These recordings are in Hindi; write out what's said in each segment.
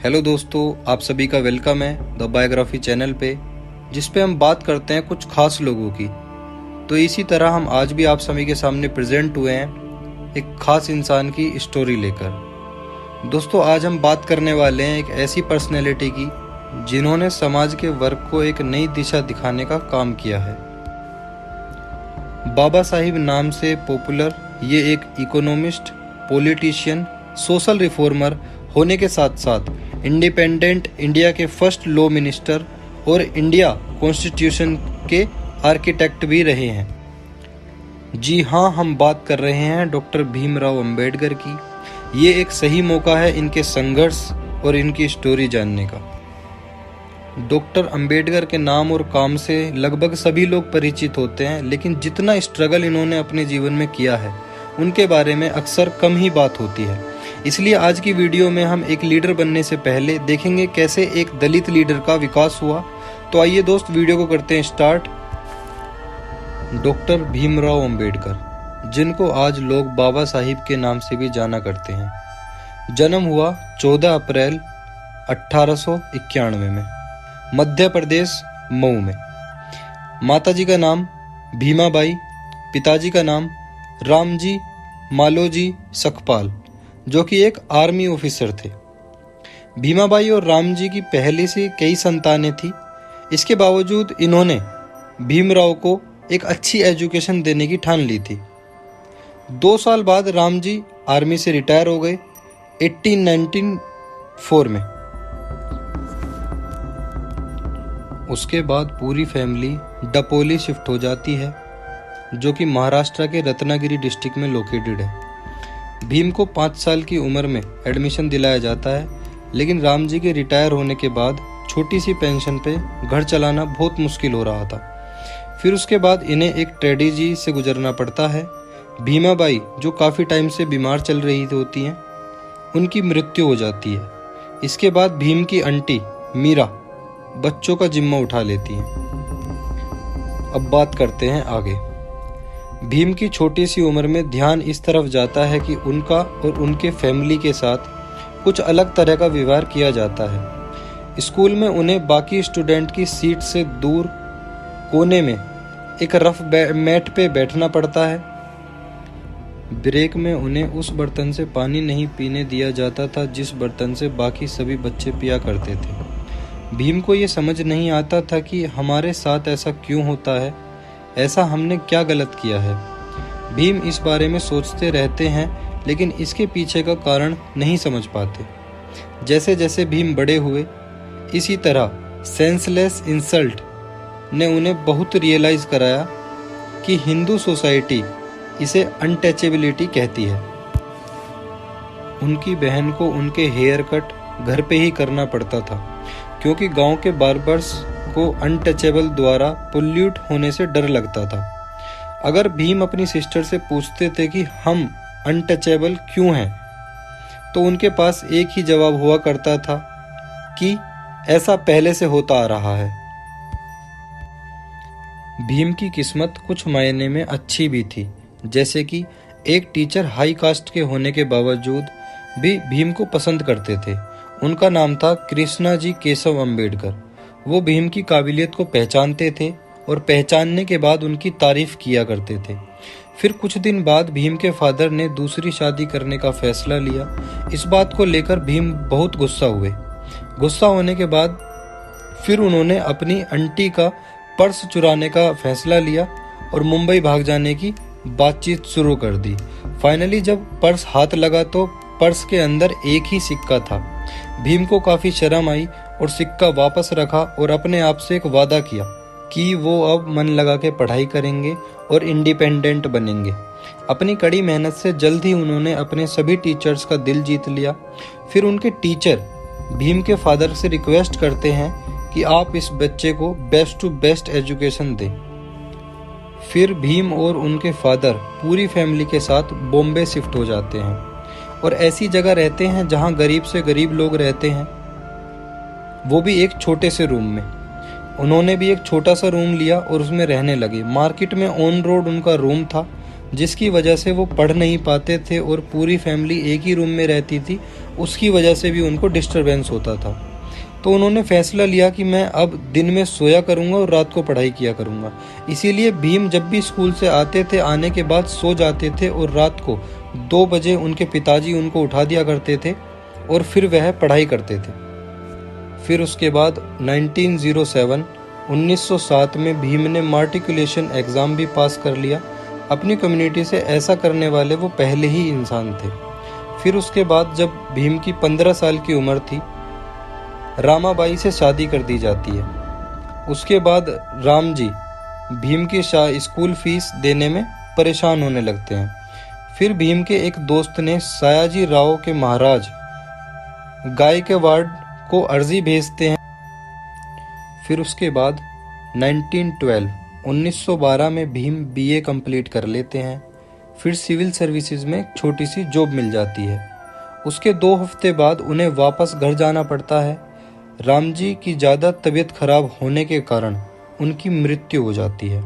हेलो दोस्तों, आप सभी का वेलकम है द बायोग्राफी चैनल पे, जिस पे हम बात करते हैं कुछ खास लोगों की। तो इसी तरह हम आज भी आप सभी के सामने प्रेजेंट हुए हैं एक खास इंसान की स्टोरी लेकर। दोस्तों, आज हम बात करने वाले हैं एक ऐसी पर्सनैलिटी की जिन्होंने समाज के वर्ग को एक नई दिशा दिखाने का काम किया है। बाबा साहिब नाम से पॉपुलर ये एक इकोनॉमिस्ट, पॉलिटिशियन, सोशल रिफॉर्मर होने के साथ साथ इंडिपेंडेंट इंडिया के फर्स्ट लॉ मिनिस्टर और इंडिया कॉन्स्टिट्यूशन के आर्किटेक्ट भी रहे हैं। जी हाँ, हम बात कर रहे हैं डॉक्टर भीमराव अंबेडकर की। ये एक सही मौका है इनके संघर्ष और इनकी स्टोरी जानने का। डॉक्टर अंबेडकर के नाम और काम से लगभग सभी लोग परिचित होते हैं, लेकिन जितना स्ट्रगल इन्होंने अपने जीवन में किया है उनके बारे में अक्सर कम ही बात होती है। इसलिए आज की वीडियो में हम एक लीडर बनने से पहले देखेंगे कैसे एक दलित लीडर का विकास हुआ। तो आइए दोस्त, वीडियो को करते हैं स्टार्ट। डॉक्टर भीमराव अंबेडकर, जिनको आज लोग बाबा साहिब के नाम से भी जाना करते हैं। जन्म हुआ 14 अप्रैल 1891 में मध्य प्रदेश मऊ में। माताजी का नाम भीमाबाई, पिताजी का नाम रामजी मालोजी सकपाल, जो कि एक आर्मी ऑफिसर थे। भीमाबाई और रामजी की पहले से कई संतानें थी। इसके बावजूद इन्होंने भीमराव को एक अच्छी एजुकेशन देने की ठान ली थी। 2 साल बाद रामजी आर्मी से रिटायर हो गए 1894 में। उसके बाद पूरी फैमिली डपोली शिफ्ट हो जाती है, जो कि महाराष्ट्र के रत्नागिरी डिस्ट्रिक्ट में लोकेटेड है। भीम को 5 साल की उम्र में एडमिशन दिलाया जाता है, लेकिन रामजी के रिटायर होने के बाद छोटी सी पेंशन पे घर चलाना बहुत मुश्किल हो रहा था। फिर उसके बाद इन्हें एक ट्रेजेडी से गुजरना पड़ता है। भीमाबाई, जो काफ़ी टाइम से बीमार चल रही होती हैं, उनकी मृत्यु हो जाती है। इसके बाद भीम की आंटी मीरा बच्चों का जिम्मा उठा लेती हैं। अब बात करते हैं आगे। भीम की छोटी सी उम्र में ध्यान इस तरफ जाता है कि उनका और उनके फैमिली के साथ कुछ अलग तरह का व्यवहार किया जाता है। स्कूल में उन्हें बाकी स्टूडेंट की सीट से दूर कोने में एक रफ मैट पे बैठना पड़ता है। ब्रेक में उन्हें उस बर्तन से पानी नहीं पीने दिया जाता था जिस बर्तन से बाकी सभी बच्चे पिया करते थे। भीम को ये समझ नहीं आता था कि हमारे साथ ऐसा क्यों होता है, ऐसा हमने क्या गलत किया है। भीम इस बारे में सोचते रहते हैं, लेकिन इसके पीछे का कारण नहीं समझ पाते। जैसे जैसे भीम बड़े हुए, इसी तरह सेंसलेस इंसल्ट ने उन्हें बहुत रियलाइज कराया कि हिंदू सोसाइटी इसे अनटचेबिलिटी कहती है। उनकी बहन को उनके हेयर कट घर पे ही करना पड़ता था, क्योंकि गांव के बार्बर्स को अनटचेबल द्वारा पोल्यूट होने से डर लगता था। अगर भीम अपनी सिस्टर से पूछते थे कि हम अनटचेबल क्यों हैं, तो उनके पास एक ही जवाब हुआ करता था कि ऐसा पहले से होता आ रहा है। भीम की किस्मत कुछ मायने में अच्छी भी थी, जैसे कि एक टीचर हाई कास्ट के होने के बावजूद भी भीम को पसंद करते थे। उनका नाम था कृष्णा जी केशव अंबेडकर। वो भीम की काबिलियत को पहचानते थे और पहचानने के बाद उनकी तारीफ किया करते थे। फिर कुछ दिन बाद भीम के फादर ने दूसरी शादी करने का फैसला लिया। इस बात को लेकर भीम बहुत गुस्सा हुए। गुस्सा होने के बाद फिर उन्होंने अपनी आंटी का पर्स चुराने का फैसला लिया और मुंबई भाग जाने की बातचीत शुरू कर दी। फाइनली जब पर्स हाथ लगा तो पर्स के अंदर एक ही सिक्का था। भीम को काफी शर्म आई और सिक्का वापस रखा और अपने आप से एक वादा किया कि वो अब मन लगा के पढ़ाई करेंगे और इंडिपेंडेंट बनेंगे। अपनी कड़ी मेहनत से जल्द ही उन्होंने अपने सभी टीचर्स का दिल जीत लिया। फिर उनके टीचर भीम के फादर से रिक्वेस्ट करते हैं कि आप इस बच्चे को बेस्ट टू बेस्ट एजुकेशन दें। फिर भीम और उनके फादर पूरी फैमिली के साथ बॉम्बे शिफ्ट हो जाते हैं और ऐसी जगह रहते हैं जहां गरीब से गरीब लोग रहते हैं, वो भी एक छोटे से रूम में। उन्होंने भी एक छोटा सा रूम लिया और उसमें रहने लगे। मार्केट में ऑन रोड उनका रूम था। जिसकी वजह से वो पढ़ नहीं पाते थे और पूरी फैमिली एक ही रूम में रहती थी, उसकी वजह से भी उनको डिस्टरबेंस होता था। तो उन्होंने फैसला लिया कि मैं अब दिन में सोया करूंगा और रात को पढ़ाई किया करूंगा। इसीलिए भीम जब भी स्कूल से आते थे, आने के बाद सो जाते थे और रात को 2 बजे उनके पिताजी उनको उठा दिया करते थे और फिर वह पढ़ाई करते थे। फिर उसके बाद 1907 में भीम ने मार्टिकुलेशन एग्ज़ाम भी पास कर लिया। अपनी कम्युनिटी से ऐसा करने वाले वो पहले ही इंसान थे। फिर उसके बाद जब भीम की 15 साल की उम्र थी, रामाबाई से शादी कर दी जाती है। उसके बाद राम जी भीम की स्कूल फीस देने में परेशान होने लगते हैं। फिर भीम के एक दोस्त ने सयाजी राव के महाराज गायकवाड़ को अर्जी भेजते हैं। फिर उसके बाद 1912 में भीम बीए कंप्लीट कर लेते हैं। फिर सिविल सर्विसेज में छोटी सी जॉब मिल जाती है। उसके 2 हफ्ते बाद उन्हें वापस घर जाना पड़ता है। राम जी की ज़्यादा तबीयत खराब होने के कारण उनकी मृत्यु हो जाती है।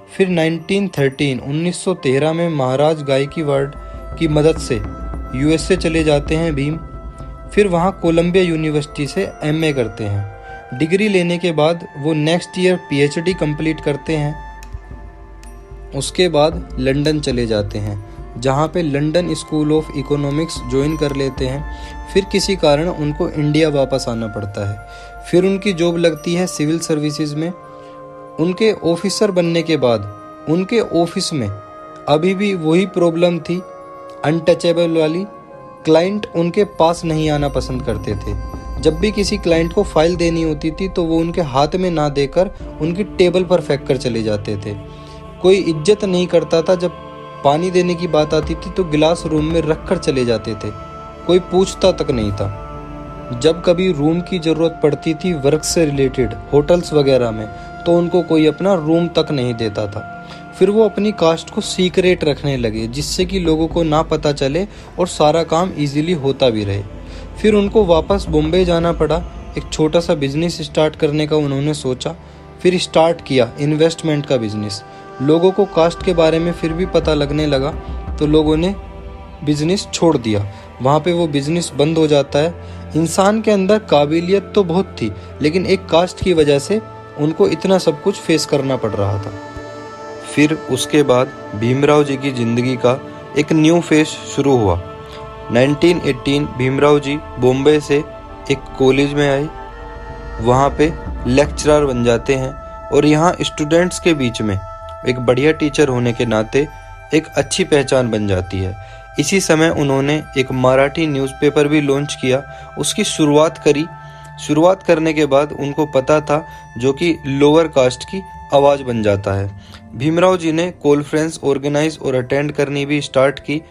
फिर 1913 में महाराज गायकवाड़ की मदद से यूएसए चले जाते हैं भीम। फिर वहाँ कोलंबिया यूनिवर्सिटी से एमए करते हैं। डिग्री लेने के बाद वो नेक्स्ट ईयर पीएचडी कंप्लीट करते हैं। उसके बाद लंदन चले जाते हैं, जहाँ पे London school of economics join कर लेते हैं। फिर किसी कारण उनको इंडिया वापस आना पड़ता है। फिर उनकी जॉब लगती है सिविल सर्विसेज में। उनके ऑफिसर बनने के बाद उनके ऑफिस में अभी भी वही प्रॉब्लम थी, अनटचेबल वाली। क्लाइंट उनके पास नहीं आना पसंद करते थे। जब भी किसी क्लाइंट को फाइल देनी होती थी तो वो उनके हाथ में ना देकर उनकी टेबल पर फेंक कर चले जाते थे। कोई इज्जत नहीं करता था। जब पानी देने की बात आती थी तो गिलास रूम में रख कर चले जाते थे, कोई पूछता तक नहीं था। जब कभी रूम की ज़रूरत पड़ती थी वर्क से रिलेटेड होटल्स वगैरह में, तो उनको कोई अपना रूम तक नहीं देता था। फिर वो अपनी कास्ट को सीक्रेट रखने लगे, जिससे कि लोगों को ना पता चले और सारा काम इजीली होता भी रहे। फिर उनको वापस बॉम्बे जाना पड़ा। एक छोटा सा बिजनेस स्टार्ट करने का उन्होंने सोचा। फिर स्टार्ट किया इन्वेस्टमेंट का बिजनेस। लोगों को कास्ट के बारे में फिर भी पता लगने लगा तो लोगों ने बिजनेस छोड़ दिया। वहाँ पे वो बिजनेस बंद हो जाता है। इंसान के अंदर काबिलियत तो बहुत थी, लेकिन एक कास्ट की वजह से उनको इतना सब कुछ फेस करना पड़ रहा था। फिर उसके बाद भीमराव जी की ज़िंदगी का एक न्यू फेज शुरू हुआ। 1918 भीमराव जी बॉम्बे से एक कॉलेज में आए। वहाँ पे लेक्चरर बन जाते हैं और यहाँ स्टूडेंट्स के बीच में एक बढ़िया टीचर होने के नाते एक अच्छी पहचान बन जाती है। इसी समय उन्होंने एक मराठी न्यूज़पेपर भी लॉन्च किया। उसकी शुरुआत करी। शुरुआत करने के बाद उनको पता था जो कि लोअर कास्ट की आवाज़ बन जाता है। भीमराव जी ने कॉन्फ्रेंस ऑर्गेनाइज और अटेंड करनी भी स्टार्ट की।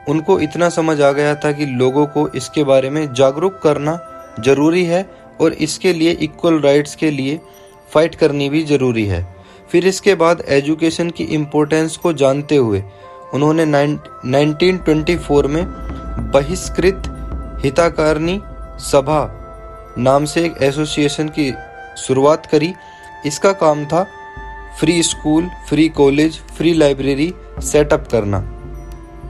उनको इतना समझ आ गया था कि लोगों को इसके बारे में जागरूक करना ज़रूरी है और इसके लिए इक्वल राइट्स के लिए फ़ाइट करनी भी ज़रूरी है। फिर इसके बाद एजुकेशन की इम्पोर्टेंस को जानते हुए उन्होंने 1924 में बहिष्कृत हितकारिणी सभा नाम से एक एसोसिएशन की शुरुआत करी। इसका काम था free school, free college, free library setup करना।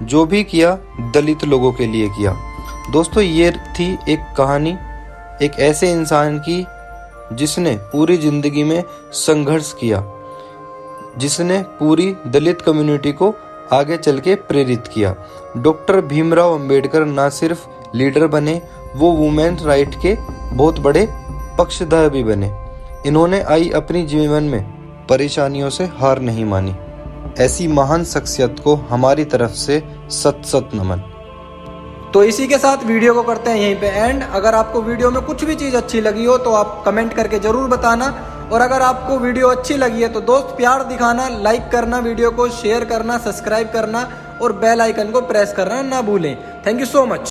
जो भी किया दलित लोगों के लिए किया। दोस्तों, ये थी एक कहानी एक ऐसे इंसान की जिसने पूरी ज़िंदगी में संघर्ष किया, जिसने पूरी दलित कम्युनिटी को आगे चल के प्रेरित किया। डॉक्टर भीमराव अंबेडकर ना सिर्फ लीडर बने, वो वुमेन राइट के बहुत बड़े पक्षधर भी बने। इन्होंने आई अपनी जीवन में परेशानियों से हार नहीं मानी। ऐसी महान शख्सियत को हमारी तरफ से सत सत नमन। तो इसी के साथ वीडियो को करते हैं यहीं पे एंड। अगर आपको वीडियो में कुछ भी चीज़ अच्छी लगी हो तो आप कमेंट करके ज़रूर बताना। और अगर आपको वीडियो अच्छी लगी है तो दोस्त प्यार दिखाना, लाइक करना, वीडियो को शेयर करना, सब्सक्राइब करना और बेल आइकन को प्रेस करना ना भूलें। Thank you so much.